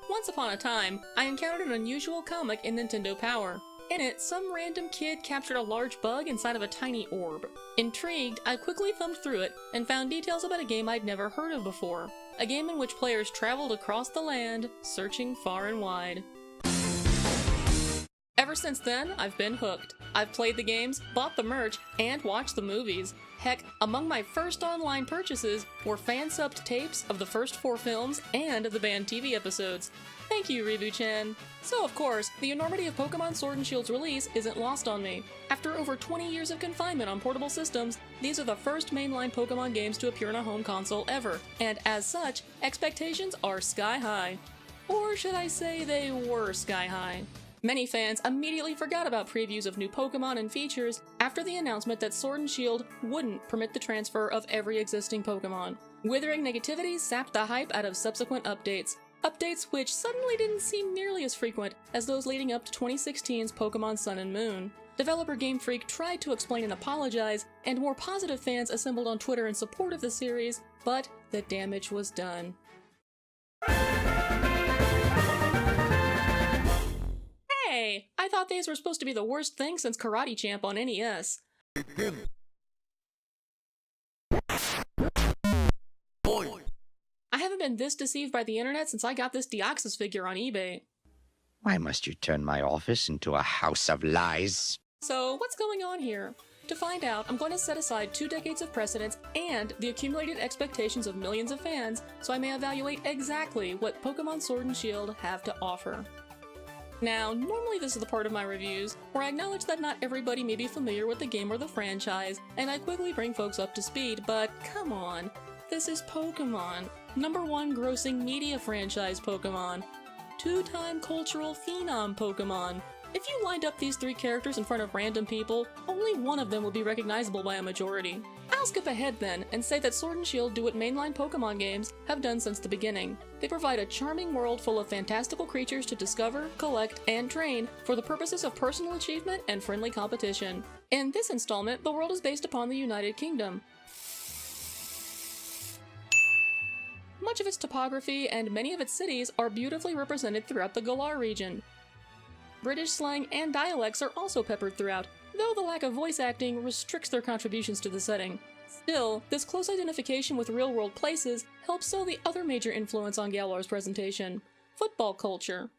Once upon a time, I encountered an unusual comic in Nintendo Power. In it, some random kid captured a large bug inside of a tiny orb. Intrigued, I quickly thumbed through it and found details about a game I'd never heard of before. A game in which players traveled across the land, searching far and wide. Ever since then, I've been hooked. I've played the games, bought the merch, and watched the movies. Heck, among my first online purchases were fan-subbed tapes of the first 4 films and the banned TV episodes. Thank you, Rebu-chan. So of course, the enormity of Pokémon Sword and Shield's release isn't lost on me. After over 20 years of confinement on portable systems, these are the first mainline Pokémon games to appear on a home console ever, and as such, expectations are sky high. Or should I say they were sky high? Many fans immediately forgot about previews of new Pokémon and features after the announcement that Sword and Shield wouldn't permit the transfer of every existing Pokémon. Withering negativity sapped the hype out of subsequent updates. Updates which suddenly didn't seem nearly as frequent as those leading up to 2016's Pokémon Sun and Moon. Developer Game Freak tried to explain and apologize, and more positive fans assembled on Twitter in support of the series, but the damage was done. Hey! I thought these were supposed to be the worst thing since Karate Champ on NES. I haven't been this deceived by the internet since I got this Deoxys figure on eBay. Why must you turn my office into a house of lies? So, what's going on here? To find out, I'm going to set aside 2 decades of precedence and the accumulated expectations of millions of fans so I may evaluate exactly what Pokémon Sword and Shield have to offer. Now, normally this is the part of my reviews where I acknowledge that not everybody may be familiar with the game or the franchise, and I quickly bring folks up to speed, but come on, this is Pokémon. #1 grossing media franchise Pokémon. 2-time cultural phenom Pokémon. If you lined up these 3 characters in front of random people, only one of them would be recognizable by a majority. I'll skip ahead then and say that Sword and Shield do what mainline Pokémon games have done since the beginning. They provide a charming world full of fantastical creatures to discover, collect, and train for the purposes of personal achievement and friendly competition. In this installment, the world is based upon the United Kingdom. Much of its topography and many of its cities are beautifully represented throughout the Galar region. British slang and dialects are also peppered throughout, though the lack of voice acting restricts their contributions to the setting. Still, this close identification with real-world places helps sell the other major influence on Galar's presentation: football culture.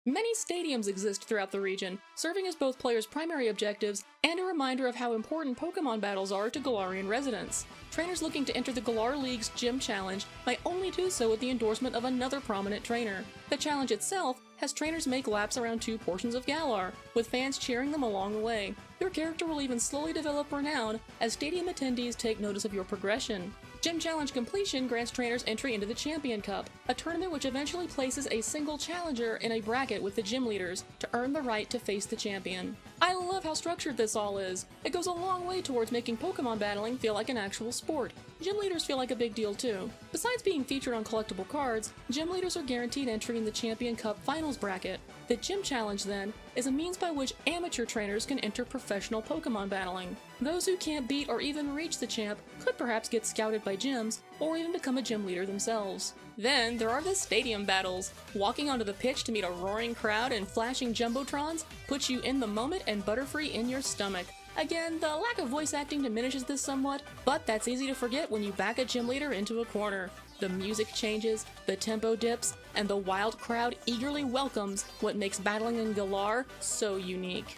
Many stadiums exist throughout the region, serving as both players' primary objectives and a reminder of how important Pokémon battles are to Galarian residents. Trainers looking to enter the Galar League's Gym Challenge might only do so with the endorsement of another prominent trainer. The challenge itself has trainers make laps around 2 portions of Galar, with fans cheering them along the way. Your character will even slowly develop renown as stadium attendees take notice of your progression. Gym Challenge completion grants trainers entry into the Champion Cup, a tournament which eventually places a single challenger in a bracket with the gym leaders to earn the right to face the champion. I love how structured this all is. It goes a long way towards making Pokémon battling feel like an actual sport. Gym leaders feel like a big deal too. Besides being featured on collectible cards, gym leaders are guaranteed entry in the Champion Cup finals bracket. The Gym Challenge, then, is a means by which amateur trainers can enter professional Pokémon battling. Those who can't beat or even reach the champ could perhaps get scouted by gyms, or even become a gym leader themselves. Then there are the stadium battles. Walking onto the pitch to meet a roaring crowd and flashing jumbotrons puts you in the moment and butterfree in your stomach. Again, the lack of voice acting diminishes this somewhat, but that's easy to forget when you back a gym leader into a corner. The music changes, the tempo dips, and the wild crowd eagerly welcomes what makes battling in Galar so unique.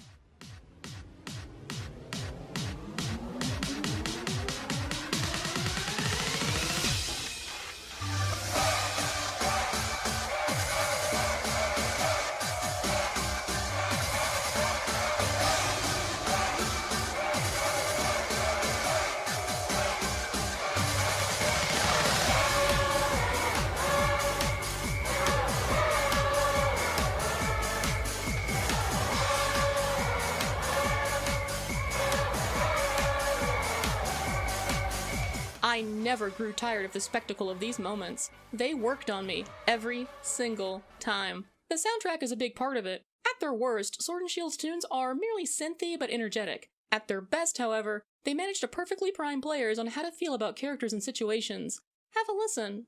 I never grew tired of the spectacle of these moments. They worked on me every single time. The soundtrack is a big part of it. At their worst, Sword and Shield's tunes are merely synthy but energetic. At their best, however, they manage to perfectly prime players on how to feel about characters and situations. Have a listen.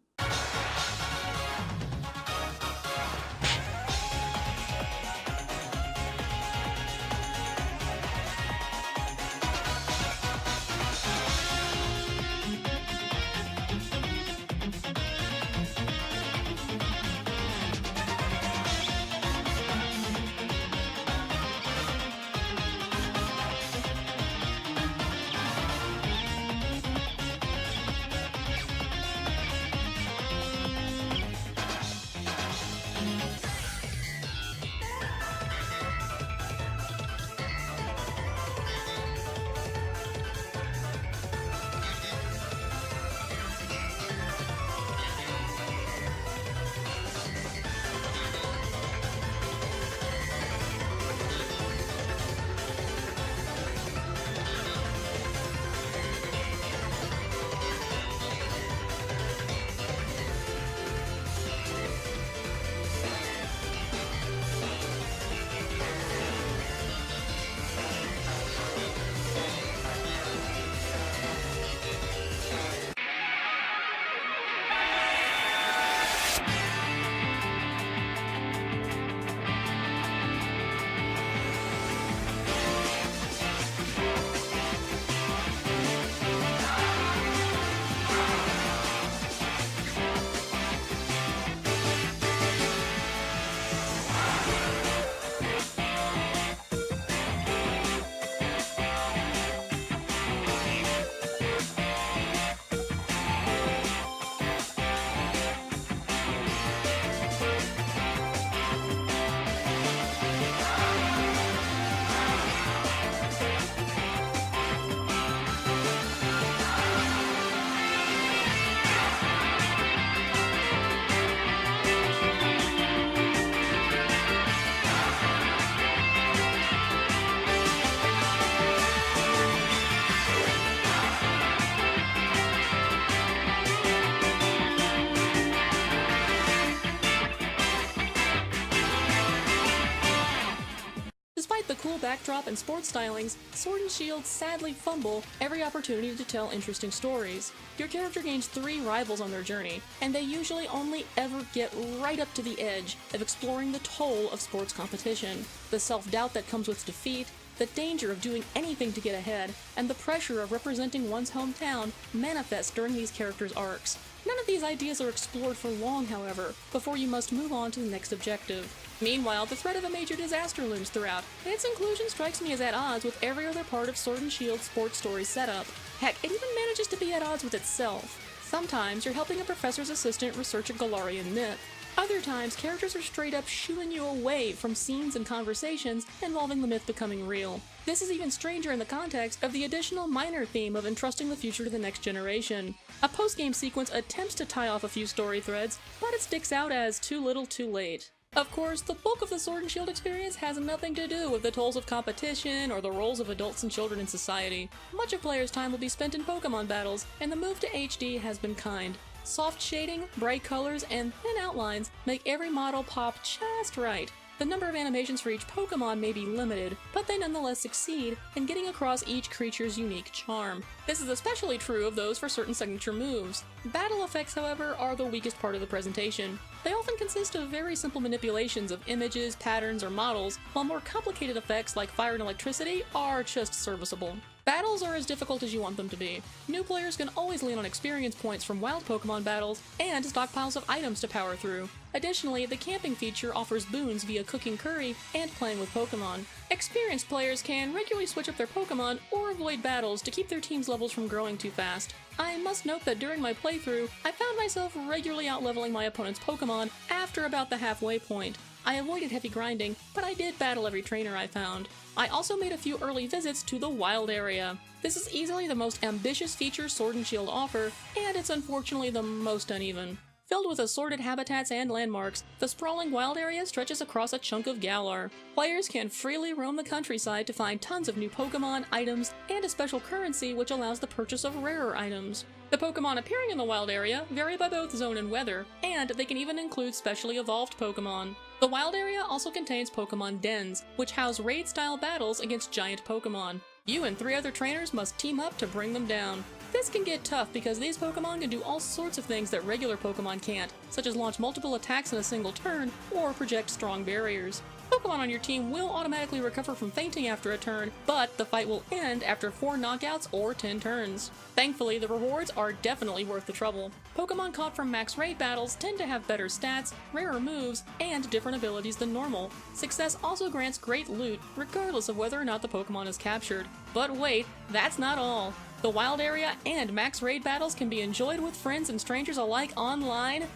cool backdrop and sports stylings, Sword and Shield sadly fumble every opportunity to tell interesting stories. Your character gains 3 rivals on their journey, and they usually only ever get right up to the edge of exploring the toll of sports competition, the self-doubt that comes with defeat, the danger of doing anything to get ahead, and the pressure of representing one's hometown manifest during these characters' arcs. None of these ideas are explored for long, however, before you must move on to the next objective. Meanwhile, the threat of a major disaster looms throughout, and its inclusion strikes me as at odds with every other part of Sword and Shield's sports story setup. Heck, it even manages to be at odds with itself. Sometimes you're helping a professor's assistant research a Galarian myth. Other times, characters are straight up shooing you away from scenes and conversations involving the myth becoming real. This is even stranger in the context of the additional minor theme of entrusting the future to the next generation. A post-game sequence attempts to tie off a few story threads, but it sticks out as too little too late. Of course, the bulk of the Sword and Shield experience has nothing to do with the tolls of competition or the roles of adults and children in society. Much of players' time will be spent in Pokémon battles, and the move to HD has been kind. Soft shading, bright colors, and thin outlines make every model pop just right. The number of animations for each Pokémon may be limited, but they nonetheless succeed in getting across each creature's unique charm. This is especially true of those for certain signature moves. Battle effects, however, are the weakest part of the presentation. They often consist of very simple manipulations of images, patterns, or models, while more complicated effects like fire and electricity are just serviceable. Battles are as difficult as you want them to be. New players can always lean on experience points from wild Pokémon battles and stockpiles of items to power through. Additionally, the camping feature offers boons via cooking curry and playing with Pokémon. Experienced players can regularly switch up their Pokémon or avoid battles to keep their team's levels from growing too fast. I must note that during my playthrough, I found myself regularly outleveling my opponent's Pokémon after about the halfway point. I avoided heavy grinding, but I did battle every trainer I found. I also made a few early visits to the wild area. This is easily the most ambitious feature Sword and Shield offer, and it's unfortunately the most uneven. Filled with assorted habitats and landmarks, the sprawling wild area stretches across a chunk of Galar. Players can freely roam the countryside to find tons of new Pokémon, items, and a special currency which allows the purchase of rarer items. The Pokémon appearing in the wild area vary by both zone and weather, and they can even include specially evolved Pokémon. The wild area also contains Pokémon dens, which house raid-style battles against giant Pokémon. You and 3 other trainers must team up to bring them down. This can get tough because these Pokémon can do all sorts of things that regular Pokémon can't, such as launch multiple attacks in a single turn or project strong barriers. Pokémon on your team will automatically recover from fainting after a turn, but the fight will end after 4 knockouts or 10 turns. Thankfully, the rewards are definitely worth the trouble. Pokémon caught from max raid battles tend to have better stats, rarer moves, and different abilities than normal. Success also grants great loot, regardless of whether or not the Pokémon is captured. But wait, that's not all. The wild area and max raid battles can be enjoyed with friends and strangers alike online,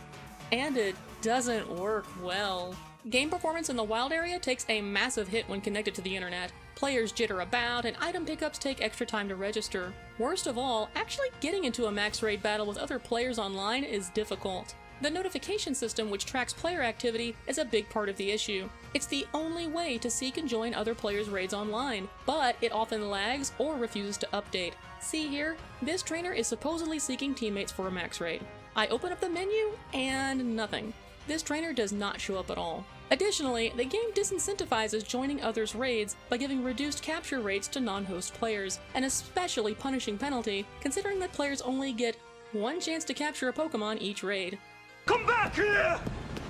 and it doesn't work well. Game performance in the wild area takes a massive hit when connected to the internet. Players jitter about, and item pickups take extra time to register. Worst of all, actually getting into a max raid battle with other players online is difficult. The notification system which tracks player activity is a big part of the issue. It's the only way to seek and join other players' raids online, but it often lags or refuses to update. See here, this trainer is supposedly seeking teammates for a max raid. I open up the menu, and nothing. This trainer does not show up at all. Additionally, the game disincentivizes joining others' raids by giving reduced capture rates to non-host players, an especially punishing penalty considering that players only get 1 chance to capture a Pokémon each raid. Come back here!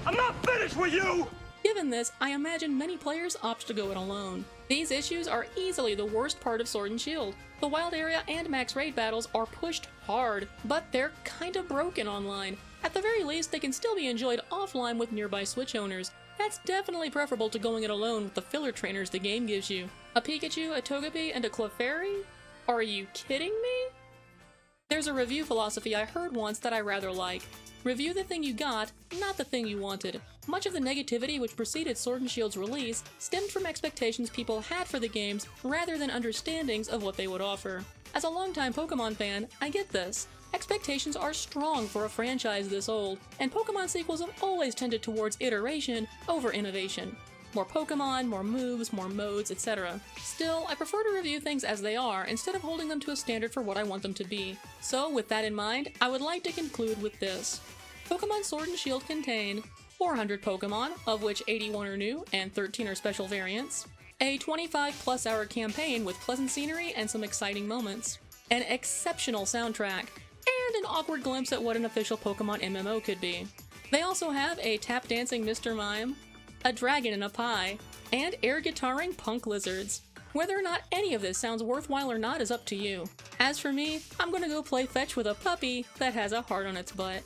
I'm not finished with you! Given this, I imagine many players opt to go it alone. These issues are easily the worst part of Sword and Shield. The wild area and max raid battles are pushed hard, but they're kinda broken online. At the very least, they can still be enjoyed offline with nearby Switch owners. That's definitely preferable to going it alone with the filler trainers the game gives you. A Pikachu, a Togepi, and a Clefairy? Are you kidding me? There's a review philosophy I heard once that I rather like. Review the thing you got, not the thing you wanted. Much of the negativity which preceded Sword and Shield's release stemmed from expectations people had for the games rather than understandings of what they would offer. As a longtime Pokémon fan, I get this. Expectations are strong for a franchise this old, and Pokémon sequels have always tended towards iteration over innovation. More Pokémon, more moves, more modes, etc. Still, I prefer to review things as they are instead of holding them to a standard for what I want them to be. So, with that in mind, I would like to conclude with this. Pokémon Sword and Shield contain 400 Pokémon, of which 81 are new and 13 are special variants, A 25+ hour campaign with pleasant scenery and some exciting moments. An exceptional soundtrack, and an awkward glimpse at what an official Pokemon MMO could be. They also have a tap-dancing Mr. Mime, a dragon in a pie, and air-guitaring punk lizards. Whether or not any of this sounds worthwhile or not is up to you. As for me, I'm gonna go play fetch with a puppy that has a heart on its butt.